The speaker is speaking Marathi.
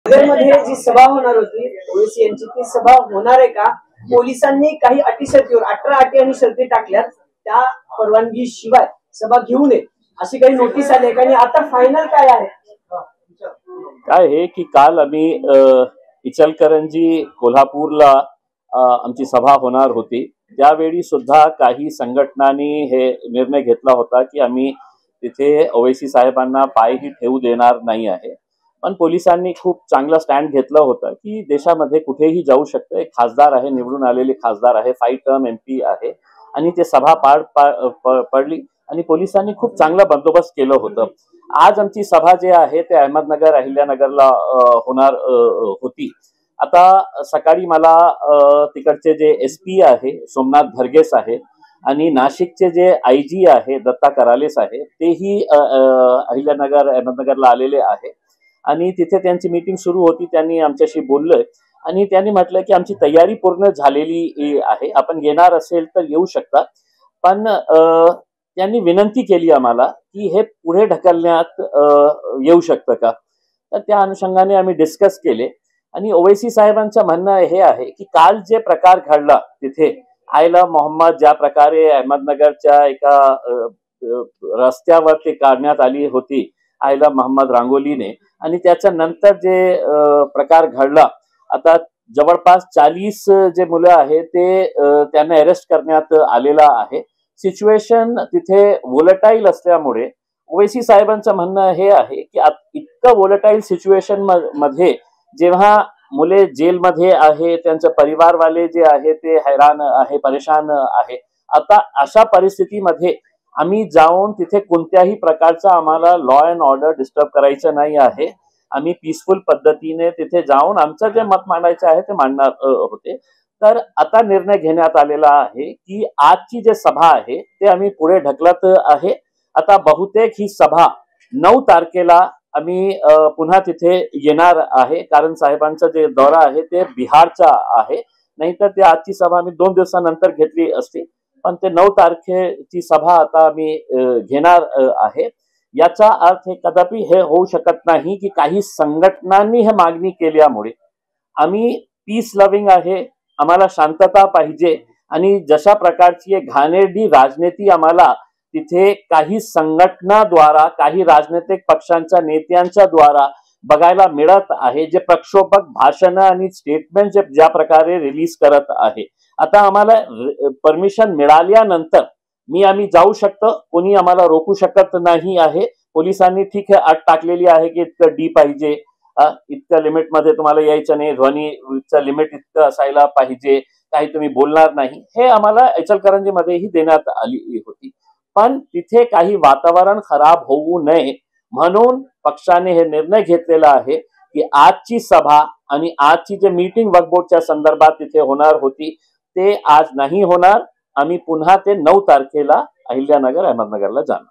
नगरमध्ये जी सभा होणार होती ओवेसी यांची, ती सभा होणार आहे का? पोलिसांनी काही अटी शर्तीवर 18 अटी आणि शर्ती टाकल्यात, त्या परवानगी शिवाय सभा घेऊ नये अशी काही नोटीस आली आहे का? आणि आता फायनल काय आहे? काय आहे की काल आम्ही इचलकरंजी कोल्हापूरला आमची सभा होणार होती। त्यावेळी सुद्धा काही संघटनांनी हे निर्णय घेतला होता की आम्ही तिथे ओवेसी साहेबांना पायही ठेवू देणार नाही आहे। पण पोलिसांनी खूप चांगला स्टँड घेतला होता की देशामध्ये कुठेही जाऊ शकते, खासदार आहे, निवडून आलेले खासदार आहे, 5 टर्म MP आहे आणि ते सभा पडली आणि पोलिसांनी खूप चांगला बंदोबस्त केलं होतं। आज आमची सभा जे आहे ते अहमदनगर अहिल्यानगरला होणार होती। आता सकाळी मला तिकडचे जे SP आहे सोमनाथ भरगेस आहे आणि नाशिकचे जे IG आहे दत्ता करालेस आहे, तेही अहिल्यानगर अहमदनगरला आलेले आहे आणि तिथे त्यांची मीटिंग सुरू होती। त्यांनी आमच्याशी बोलले आणि त्यांनी म्हटलं की आमची तयारी पूर्ण झालेली आहे, आपण येणार असेल तर येऊ शकता। पण त्यांनी विनंती केली आम्हाला की हे पुढे ढकलण्यात येऊ शकतं का? तर त्या अनुषंगाने आम्ही डिस्कस केले आणि ओवेसी साहेबांचं म्हणणं हे आहे की काल जे प्रकार घडला तिथे आयला मोहम्मद ज्या प्रकारे अहमदनगरच्या एका रस्त्यावर ते काढण्यात आली होती आयला मोहम्मद रांगोलीने, आणि त्याच्या नंतर जे प्रकार घडला, आता जवळपास 40 जे मुलं आहेत ते त्यांना अरेस्ट करण्यात आलेला आहे। सिच्युएशन तिथे वोलेटाईल असल्यामुळे ओवेसी साहेबांचं म्हणणं हे आहे की इतकं वोलेटाईल सिच्युएशन मध्ये जेव्हा मुले जेलमध्ये आहे, त्यांचे परिवारवाले जे आहे ते हैराण आहे, परेशान आहे, आता अशा परिस्थितीमध्ये आम्ही जाऊन तिथे कोणत्याही प्रकारचा आम्हाला लॉ अँड ऑर्डर डिस्टर्ब करायचं नाही आहे। आम्ही पीसफुल पद्धतीने तिथे जाऊन आमचं जे मत मांडायचं आहे ते मांडणार होते। तर आता निर्णय घेण्यात आलेला आहे की आजची जे सभा आहे ते आम्ही पुढे ढकलत आहे। आता बहुतेक ही सभा 9 तारखेला आम्ही पुन्हा तिथे येणार आहे, कारण साहेबांचा जे दौरा आहे ते बिहारचा आहे। नाहीतर ते आजची सभा आम्ही 2 दिवसानंतर घेतली असती, पण ते 9 तारखेची सभा आता आम्ही घेणार आहे। याचा अर्थ हे कदापि हे होऊ शकत नाही की काही संघटनांनी हे मागणी केल्यामुळे आम्ही पीस लव्हिंग आहे, आम्हाला शांतता पाहिजे आणि जशा प्रकारची घाणेरडी राजनीती आम्हाला तिथे काही संघटनाद्वारा, काही राजनैतिक पक्षांच्या नेत्यांच्या द्वारा बघायला मिळत आहे, जे प्रक्षोभक भाषण आणि स्टेटमेंट ज्या प्रकारे रिलीज करत आहे। आता आम्हाला परमिशन मिळाल्यानंतर आम्ही जाऊ शकतो, कोणी आम्हाला रोखू शकत नाही आहे। पोलिसांनी ठीक आहे अट टाकलेली आहे की इतकं D पाहिजे, इतक्या लिमिट मध्ये तुम्हाला यायचं नाही, ध्वनीचं लिमिट इतकं असायला पाहिजे, काही तुम्ही बोलणार नाही, हे आम्हाला इचलकरंजीमध्येही देण्यात आली होती। पण तिथे काही वातावरण खराब होऊ नये म्हणून पक्षाने हे निर्णय घेतलेला आहे की आजची सभा आणि आजची जे मीटिंग वक्फ बोर्डच्या संदर्भात तिथे होणार होती ते आज नाही होणार। आम्ही पुन्हा ते 9 तारखेला अहिल्यानगर अहमदनगरला जाणार।